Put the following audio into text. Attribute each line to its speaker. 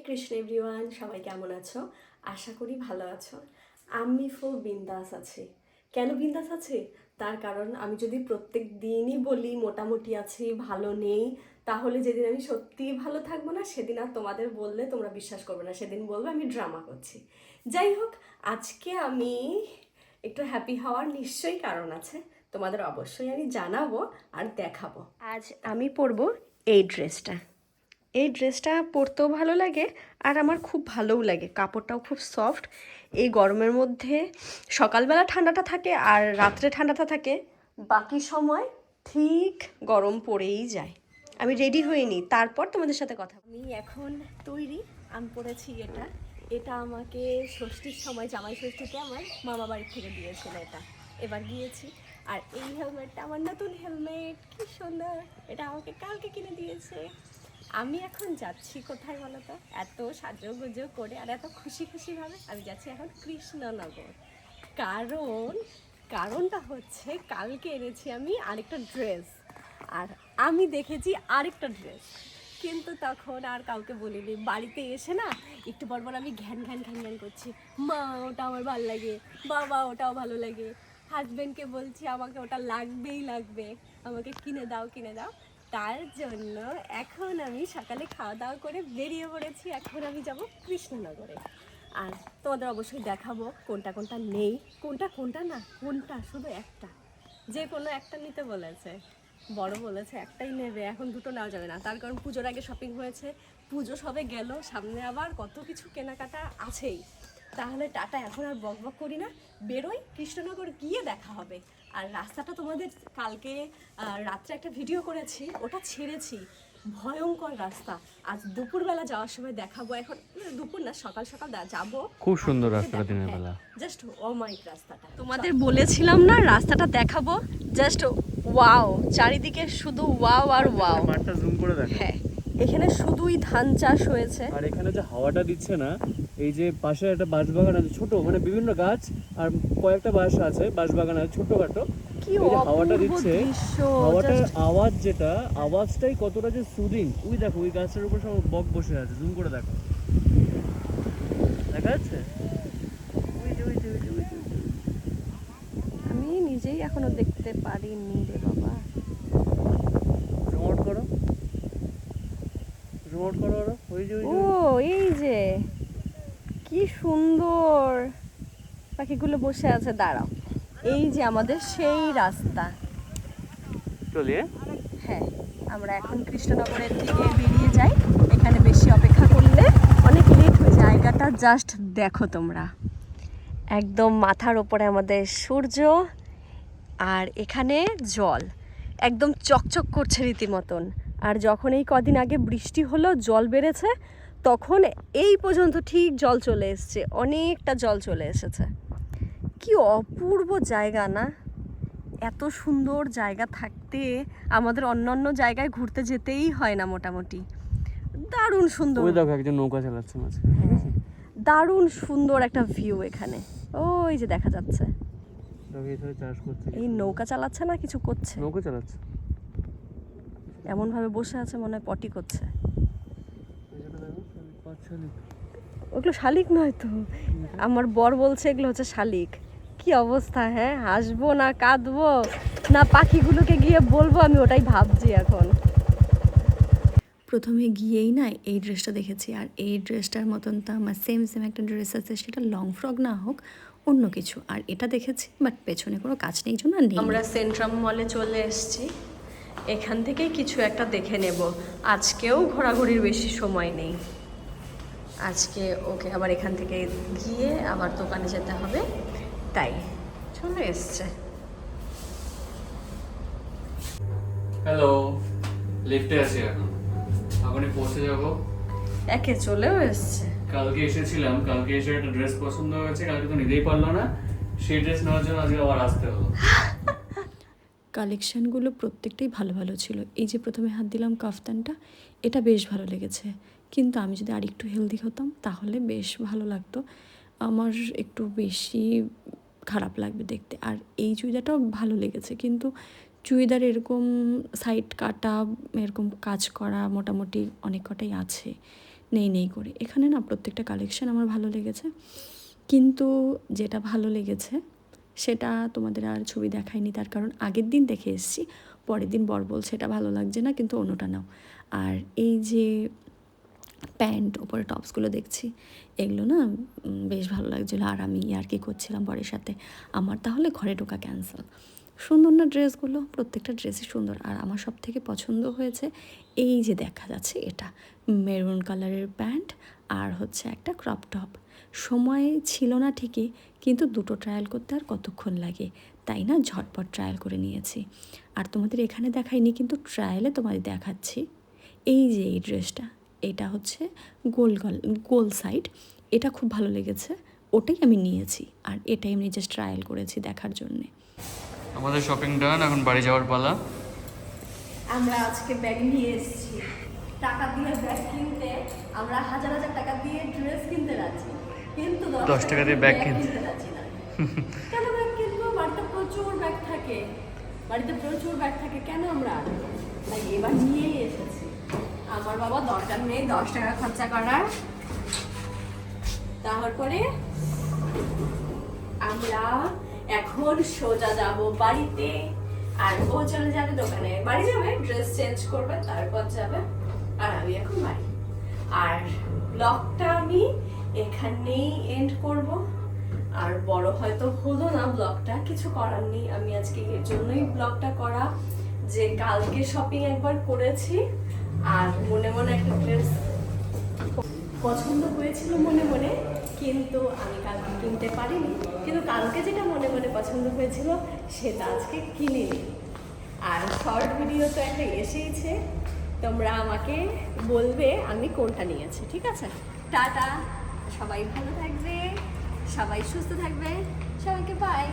Speaker 1: Krishna everyone, সবাই কেমন আছো? আশা করি ভালো আছো। আমি ফুল বিন্দাস আছি। কেন বিন্দাস আছি? তার কারণ আমি যদি প্রত্যেক দিনই বলি মোটামুটি আছি, ভালো নেই, তাহলে যেদিন আমি সত্যিই ভালো থাকবো না সেদিন আর তোমাদের বললে তোমরা বিশ্বাস করবে না, সেদিন বলবে আমি ড্রামা করছি। যাই হোক, আজকে আমি একটু হ্যাপি হওয়ার নিশ্চয়ই কারণ আছে, তোমাদের অবশ্যই আমি জানাবো আর দেখাবো। আজ আমি পরবো এই ড্রেসটা। এই ড্রেসটা পরতেও ভালো লাগে আর আমার খুব ভালোও লাগে, কাপড়টাও খুব সফট। এই গরমের মধ্যে সকালবেলা ঠান্ডাটা থাকে আর রাত্রে ঠান্ডাটা থাকে, বাকি সময় ঠিক গরম পড়েই যায়। আমি রেডি হইনি, তারপর তোমাদের সাথে কথা। আমি এখন তৈরি, আমি পরেছি এটা। এটা আমাকে ষষ্ঠীর সময়, জামাই ষষ্ঠীতে আমার মামা বাড়ি থেকে দিয়েছিল এটা। এবার গিয়েছি। আর এই হেলমেটটা আমার নতুন হেলমেট, কি সুন্দর! এটা আমাকে কালকে কিনে দিয়েছে। আমি এখন যাচ্ছি কোথায় বলো তো? এত সাজুগুজু করে আর এত খুশি খুশিভাবে আমি যাচ্ছি এখন কৃষ্ণনগর। কারণটা হচ্ছে কালকে এনেছি আমি আরেকটা ড্রেস, আর আমি দেখেছি আরেকটা ড্রেস, কিন্তু তখন আর কাউকে বলিনি। বাড়িতে এসে না একটু পর আমি ঘ্যান ঘ্যান ঘ্যান ঘ্যান করছি, মা ওটা আমার ভালো লাগে, বাবা ওটাও ভালো লাগে, হাজব্যান্ডকে বলছি আমাকে ওটা লাগবেই লাগবে, আমাকে কিনে দাও কিনে দাও। তার জন্য এখন আমি সকালে খাওয়া দাওয়া করে বেরিয়ে পড়েছি। এখন আমি যাব কৃষ্ণনগরে। আর তোমাদের অবশ্যই দেখাবো কোনটা কোনটা নেই, কোনটা না, কোনটা শুধু একটা, যে কোনো একটা নিতে বলেছে। বড় বলেছে একটাই নেবে, এখন দুটো নেওয়া যাবে না, তার কারণ পুজোর আগে শপিং হয়েছে, পুজো সবে গেল, সামনে আবার কত কিছু কেনাকাটা আছেই। তাহলে টাটা, এখন আর বক বক করি না, বেরোই, কৃষ্ণনগর গিয়ে দেখা হবে। আর রাস্তাটা তোমাদের কালকে রাত্রে একটা ভিডিও করেছি, ওটা ছেড়েছি, ভয়ঙ্কর রাস্তা। আজ দুপুরবেলা যাওয়ার সময় দেখাবো। এখন দুপুর না, সকাল সকাল যাবো।
Speaker 2: খুব সুন্দর রাস্তাটা দিনের বেলা,
Speaker 1: জাস্ট অমায়িক রাস্তাটা তোমাদের বলেছিলাম না, রাস্তাটা দেখাবো। জাস্ট ওয়াও, চারিদিকে শুধু ওয়াও আর ওয়াও।
Speaker 2: মাঠটা জুম করে দেখো।
Speaker 1: হ্যাঁ, এখানে শুধুই ধান চাষ হয়েছে।
Speaker 2: আর এখানে যে হাওয়াটা দিচ্ছে না, এই যে পাশে একটা বাঁশবাগান আছে ছোট, মানে বিভিন্ন গাছ আর কয়েকটা বাঁশ আছে, বাঁশবাগান আছে ছোটখাটো।
Speaker 1: কি
Speaker 2: হাওয়াটা
Speaker 1: অপূর্ব
Speaker 2: দিচ্ছে,
Speaker 1: দৃশ্য!
Speaker 2: হাওয়াটার
Speaker 1: জাস্ট
Speaker 2: আওয়াজ, যেটা আওয়াজটাই কতটা যে সুদিং। ওই দেখো, ওই গাছের উপর সব বক বসে আছে, জুম করে দেখো, দেখা যাচ্ছে?
Speaker 1: আমি নিজেই এখনো দেখতে পারিনি রে বাবা।
Speaker 2: রিমোট করো, রিমোট করো, ওই যে
Speaker 1: ও এই যে কি সুন্দর পাখিগুলো বসে আছে। দাঁড়াও, এই যে আমাদের সেই রাস্তা।
Speaker 2: চলিয়ে।
Speaker 1: হ্যাঁ, আমরা এখন কৃষ্ণনগরের দিকে বেরিয়ে যাই। এখানে বেশি অপেক্ষা করলে অনেক লেট হয়ে যায়। জায়গাটা জাস্ট দেখো তোমরা, একদম মাথার ওপরে আমাদের সূর্য, আর এখানে জল একদম চকচক করছে রীতিমতন। আর যখন এই কদিন আগে বৃষ্টি হলো, জল বেড়েছে, তখন এই পর্যন্ত ঠিক জল চলে এসছে, অনেকটা জল চলে এসেছে। কি অপূর্ব জায়গা না? এত সুন্দর জায়গা থাকতে আমাদের অন্যান্য জায়গায় ঘুরতে যেতেই হয় না মোটামুটি। দারুণ সুন্দর।
Speaker 2: ওই দেখো একজন নৌকা চালাচ্ছে মাঝে।
Speaker 1: দারুণ সুন্দর একটা ভিউ এখানে, ওই যে দেখা যাচ্ছে।
Speaker 2: চাষ করছে,
Speaker 1: এই নৌকা চালাচ্ছে না, কিছু করছে,
Speaker 2: নৌকা চালাচ্ছে,
Speaker 1: এমন ভাবে বসে আছে মনে হয় পটি করছে। ওগুলো শালিক নয় তো, আমার বর বলছে এগুলো হচ্ছে শালিক। কি অবস্থা! হ্যাঁ, হাসবো না কাঁদবো না পাখিগুলোকে গিয়ে বলবো, আমি ওটাই ভাবছি এখন।
Speaker 3: প্রথমে গিয়েই না এই ড্রেসটা দেখেছি, আর এই ড্রেসটার মতন তো আমার সেম একটা ড্রেস আছে, সেটা লং ফ্রক না হোক অন্য কিছু। আর এটা দেখেছি, বাট পেছনে কোনো কাজ নেই জন্য নেই।
Speaker 1: আমরা সেন্ট্রাম মলে চলে এসেছি, এখান থেকেই কিছু একটা দেখে নেব। আজকেও ঘোরাঘুরির বেশি সময় নেই, আজকে ওকে আবার এখান থেকে গিয়ে আবার দোকানে যেতে হবে, তাই চলে এসছে।
Speaker 2: হ্যালো, লিফটে আছি এখন, এখনই পৌঁছে যাব।
Speaker 1: একে চলেও এসছে।
Speaker 2: কালকে এসেছিলাম, কালকে এসে একটা ড্রেস পছন্দ হয়েছে, কালকে তো নিতেই পারলো না, সেই ড্রেস নেওয়ার জন্য আজকে আবার আসতে হলো।
Speaker 3: কালেকশানগুলো প্রত্যেকটাই ভালো ভালো ছিল। এই যে প্রথমে হাত দিলাম কাফতানটা, এটা বেশ ভালো লেগেছে, কিন্তু আমি যদি আরেকটু হেলদি হতাম তাহলে বেশ ভালো লাগতো। আমার একটু বেশি খারাপ লাগবে দেখতে। আর এই চুড়িদারটাও ভালো লেগেছে, কিন্তু চুড়িদার এরকম সাইড কাটা, এরকম কাজ করা মোটামুটি অনেক কটাই আছে, নেই নেই করে। এখানে না প্রত্যেকটা কালেকশন আমার ভালো লেগেছে, কিন্তু যেটা ভালো লেগেছে সেটা তোমাদের আর ছবি দেখায়নি, তার কারণ আগের দিন দেখে এসেছি, পরের দিন বর বলছে এটা ভালো লাগছে না, কিন্তু অন্যটা নাও। আর এই যে প্যান্ট ওপরে টপসগুলো দেখছি, এগুলো না বেশ ভালো লাগছিলো। আর আমি আর কি করছিলাম বরের সাথে, আমার তাহলে ঘরে ঢোকা ক্যান্সেল। সুন্দর না ড্রেসগুলো? প্রত্যেকটা ড্রেসই সুন্দর। আর আমার সব থেকে পছন্দ হয়েছে এই যে দেখা যাচ্ছে এটা মেরুন কালারের প্যান্ট আর হচ্ছে একটা ক্রপ টপ। সময় ছিল না ঠিকই, কিন্তু দুটো ট্রায়াল করতে আর কতক্ষণ লাগে, তাই না ঝটপট ট্রায়াল করে নিয়েছি। আর তোমাদের এখানে দেখাইনি, কিন্তু ট্রায়ালে তোমাদের দেখাচ্ছি। এই যে এই ড্রেসটা, এটা হচ্ছে গোল সাইড, এটা খুব ভালো লেগেছে, ওটাই আমি নিয়েছি। আর এটাই আমি জাস্ট ট্রায়াল করেছি দেখার জন্যে।
Speaker 2: আমাদের শপিং ডান, এখন বাড়ি যাওয়ার পালা।
Speaker 1: আমরা আজকে ব্যাগ নিয়ে এসেছি। টাকা দিয়ে ব্যাগ কিনতে আমরা হাজার হাজার টাকা দিয়ে ড্রেস কিনতে রাজি, কিন্তু
Speaker 2: 10 টাকা দিয়ে ব্যাগ কিনতে
Speaker 1: রাজি না। কেন ব্যাগ কিনবো? বাড়িতে প্রচুর ব্যাগ থাকে, কেন আমরা আনবো? তাই এবার নিয়েই এসেছি। আমার বাবা দরকার নেই 10 টাকা খরচা করার। তারপরে আমরা এখন সোজা যাব বাড়িতে, আর ও চলে যাবে দোকানে, বাড়ি যাবে, ড্রেস চেঞ্জ করবে, তারপর যাবে, আর আমি এখন বাড়ি। আর ব্লগটা আমি এখানেই এন্ড করব। আর বড় হয়তো হলো না ব্লগটা, কিছু করার নেই। আমি আজকে এর জন্যই ব্লগটা করা, যে কালকে শপিং একবার করেছি, আর মনে মনে একটা ড্রেস পছন্দ হয়েছিল মনে মনে, কিন্তু আমি কালকে কিনতে পারিনি। কিন্তু কালকে যেটা মনে মনে পছন্দ হয়েছিল সেটা আজকে কিনিনি। আর শর্ট ভিডিও তো একটা এসেইছে, তোমরা আমাকে বলবে আমি কোনটা নিয়েছি। ঠিক আছে, টাটা, সবাই ভালো থাকবে, সবাই সুস্থ থাকবে, সবাইকে বাই।